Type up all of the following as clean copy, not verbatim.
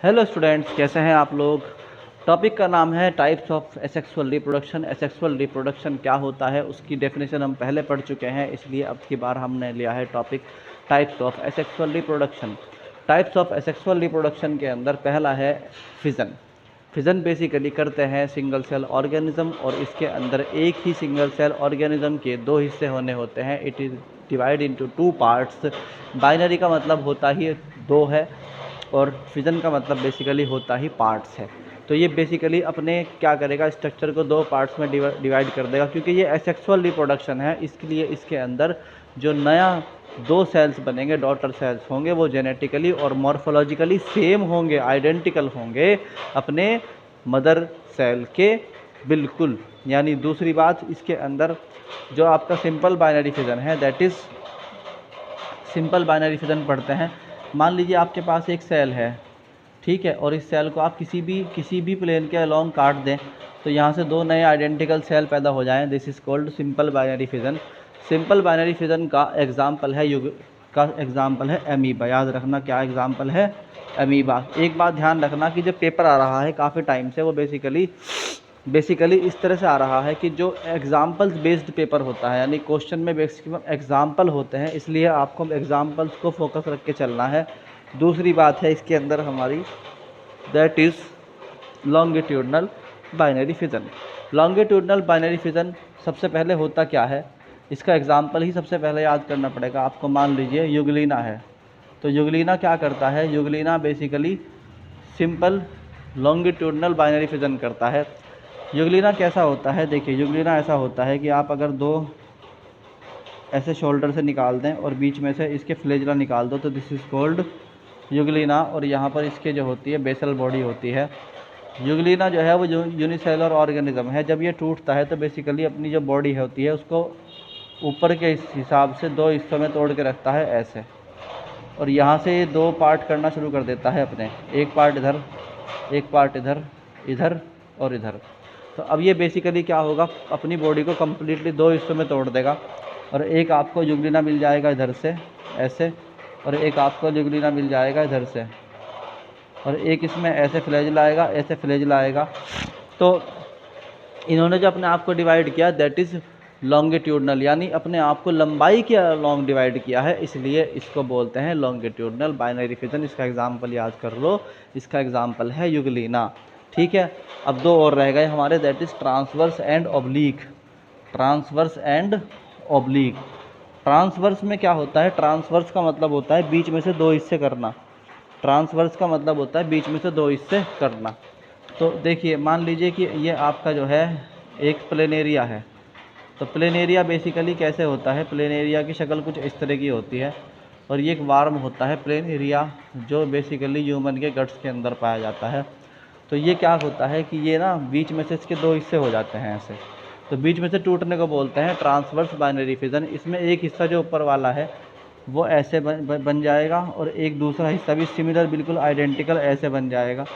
Hello students, कैसे हैं आप लोग। टॉपिक का नाम है types of asexual reproduction. Asexual reproduction क्या होता है उसकी डेफिनेशन हम पहले पढ़ चुके हैं, इसलिए अब की बार हमने लिया है topic types of asexual reproduction. Types of asexual reproduction के अंदर पहला है फिजन। फिजन बेसिकली करते हैं सिंगल सेल ऑर्गेनिज्म, और इसके अंदर एक ही सिंगल सेल ऑर्गेनिज्म के दो हिस्से होने होते हैं। It is divide into two parts. Binary का मतलब होता ही दो है, और फिजन का मतलब बेसिकली होता ही पार्ट्स है। तो ये बेसिकली अपने क्या करेगा, स्ट्रक्चर को दो पार्ट्स में डिवाइड कर देगा। क्योंकि ये एसेक्सुअल रिप्रोडक्शन है, इसके लिए इसके अंदर जो नया दो सेल्स बनेंगे, डॉटर सेल्स होंगे, वो जेनेटिकली और मॉर्फोलॉजिकली सेम होंगे, आइडेंटिकल होंगे अपने मदर सेल के बिल्कुल। यानी दूसरी बात, इसके अंदर जो आपका सिंपल बाइनरी फिजन है, that is simple binary fission पढ़ते हैं। मान लीजिए आपके पास एक सेल है, ठीक है, और इस सेल को आप किसी भी प्लेन के अलोंग काट दें तो यहाँ से दो नए आइडेंटिकल सेल पैदा हो जाएं। This is called simple binary fission. Simple binary fission का एग्जाम्पल है एमीबा। याद रखना क्या एग्जाम्पल है, एमीबा। एक बात ध्यान रखना कि जो पेपर आ रहा है काफ़ी टाइम से, वो बेसिकली इस तरह से आ रहा है कि जो एग्जाम्पल्स बेस्ड पेपर होता है, यानी क्वेश्चन में मैक्सिमम एग्जाम्पल होते हैं, इसलिए आपको एग्जाम्पल्स को फोकस रख के चलना है। दूसरी बात है इसके अंदर हमारी, that is longitudinal binary fission. Longitudinal binary fission सबसे पहले होता क्या है, इसका एग्जाम्पल ही सबसे पहले याद करना पड़ेगा आपको। मान लीजिए यूग्लिना है, तो यूग्लिना क्या करता है, Euglena basically simple longitudinal binary fission करता है। यूग्लिना कैसा होता है, देखिए यूग्लिना ऐसा होता है कि आप अगर दो ऐसे शोल्डर से निकाल दें और बीच में से इसके फ्लेजला निकाल दो, तो दिस इज़ कॉल्ड यूग्लिना। और यहाँ पर इसके जो होती है बेसल बॉडी होती है। यूग्लिना जो है वो यूनिसेलुलर ऑर्गेनिज्म है। जब ये टूटता है तो बेसिकली अपनी जो बॉडी होती है उसको ऊपर के हिसाब से दो हिस्सों में तोड़ के रखता है ऐसे, और यहाँ से ये दो पार्ट करना शुरू कर देता है अपने, एक पार्ट इधर, एक पार्ट इधर, इधर और इधर। तो अब ये बेसिकली क्या होगा, अपनी बॉडी को कम्प्लीटली दो हिस्सों में तोड़ देगा, और एक आपको यूग्लिना मिल जाएगा इधर से ऐसे, और एक आपको यूग्लिना मिल जाएगा इधर से, और एक इसमें ऐसे फ्लैजिला आएगा, ऐसे फ्लैजिला आएगा। तो इन्होंने जो अपने आप को डिवाइड किया, दैट इज़ लॉन्गिट्यूडनल, यानी अपने आप को लंबाई के लॉन्ग डिवाइड किया है, इसलिए इसको बोलते हैं लॉन्गिट्यूडनल बाइनरी फिजन। इसका एग्जांपल याद कर लो, इसका एग्जांपल है यूग्लिना। ठीक है, अब दो और रह गए हमारे, that is transverse and oblique. Transverse and oblique. Transverse में क्या होता है, ट्रांसवर्स का मतलब होता है बीच में से दो हिस्से करना। ट्रांसवर्स का मतलब होता है बीच में से दो हिस्से करना। तो देखिए मान लीजिए कि ये आपका जो है एक प्लेन एरिया है। तो प्लेन एरिया बेसिकली कैसे होता है, प्लेन एरिया की शक्ल कुछ इस तरह की होती है, और ये एक वार्म होता है प्लेन एरिया, जो बेसिकली ह्यूमन के गट्स के अंदर पाया जाता है। तो ये क्या होता है कि ये ना बीच में से इसके दो हिस्से हो जाते हैं ऐसे, तो बीच में से टूटने को बोलते हैं ट्रांसवर्स बाइनरी फिजन। इसमें एक हिस्सा जो ऊपर वाला है वो ऐसे बन जाएगा, और एक दूसरा हिस्सा भी सिमिलर, बिल्कुल आइडेंटिकल ऐसे बन जाएगा।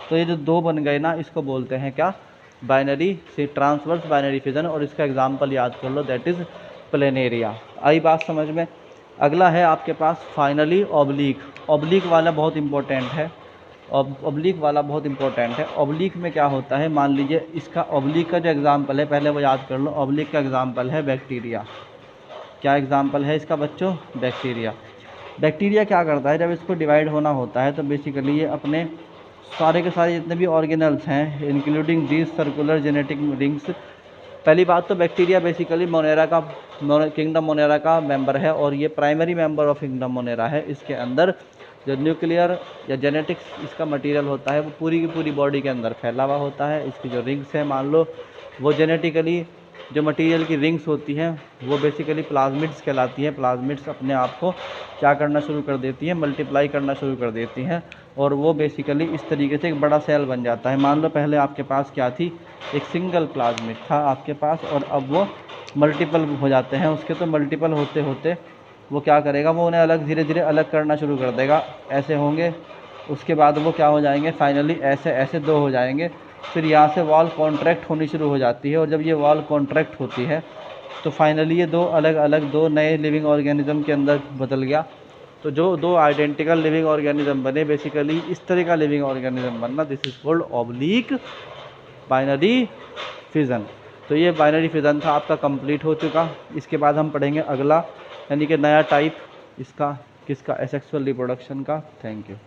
तो ये जो दो बन गए ना, इसको बोलते हैं क्या, बाइनरी से ट्रांसवर्स बाइनरी फिजन। और इसका एग्जांपल याद कर लो, दैट इज़ प्लेन एरिया। आई बात समझ में। अगला है आपके पास फाइनली ऑब्लीक। ऑब्लीक वाला बहुत इंपॉर्टेंट है, ऑब्लीक वाला बहुत इंपॉर्टेंट है। ऑब्लीक में क्या होता है, मान लीजिए इसका ऑब्लीक का जो एग्जांपल है पहले वो याद कर लो। ऑब्लीक का एग्जांपल है बैक्टीरिया। क्या एग्जांपल है इसका बच्चों, बैक्टीरिया। बैक्टीरिया क्या करता है, जब इसको डिवाइड होना होता है तो बेसिकली ये अपने सारे के सारे जितने भी ऑर्गेनल्स हैं, including these circular genetic rings. पहली बात तो बैक्टीरिया बेसिकली मोनेरा का, किंगडम मोनेरा का मेंबर है, और ये primary member of kingdom Monera है। इसके अंदर जो न्यूक्लियर या जेनेटिक्स इसका मटेरियल होता है वो पूरी की पूरी बॉडी के अंदर फैला हुआ होता है। इसकी जो रिंग्स हैं मान लो, वो जेनेटिकली जो मटेरियल की रिंग्स होती हैं वो बेसिकली प्लाज्मिड्स कहलाती हैं। प्लाज्मिड्स अपने आप को क्या करना शुरू कर देती हैं, मल्टीप्लाई करना शुरू कर देती हैं, और वो बेसिकली इस तरीके से एक बड़ा सेल बन जाता है। मान लो पहले आपके पास क्या थी, एक सिंगल प्लाज्मिड था आपके पास, और अब वो मल्टीपल हो जाते हैं उसके। तो मल्टीपल होते होते वो क्या करेगा, वो उन्हें अलग धीरे धीरे अलग करना शुरू कर देगा, ऐसे होंगे। उसके बाद वो क्या हो जाएंगे, फाइनली ऐसे ऐसे दो हो जाएंगे। फिर यहाँ से वॉल कॉन्ट्रैक्ट होनी शुरू हो जाती है, और जब ये वॉल कॉन्ट्रैक्ट होती है तो फाइनली ये दो अलग अलग दो नए लिविंग ऑर्गेनिज्म के अंदर बदल गया। तो जो दो आइडेंटिकल लिविंग ऑर्गेनिज्म बने, बेसिकली इस तरह का लिविंग ऑर्गेनिज्म बनना, this is called oblique binary fission. तो ये बाइनरी फिजन था आपका कंप्लीट हो चुका। इसके बाद हम पढ़ेंगे अगला, यानी कि नया टाइप इसका किसका, एसेक्सुअल रिप्रोडक्शन का। Thank you.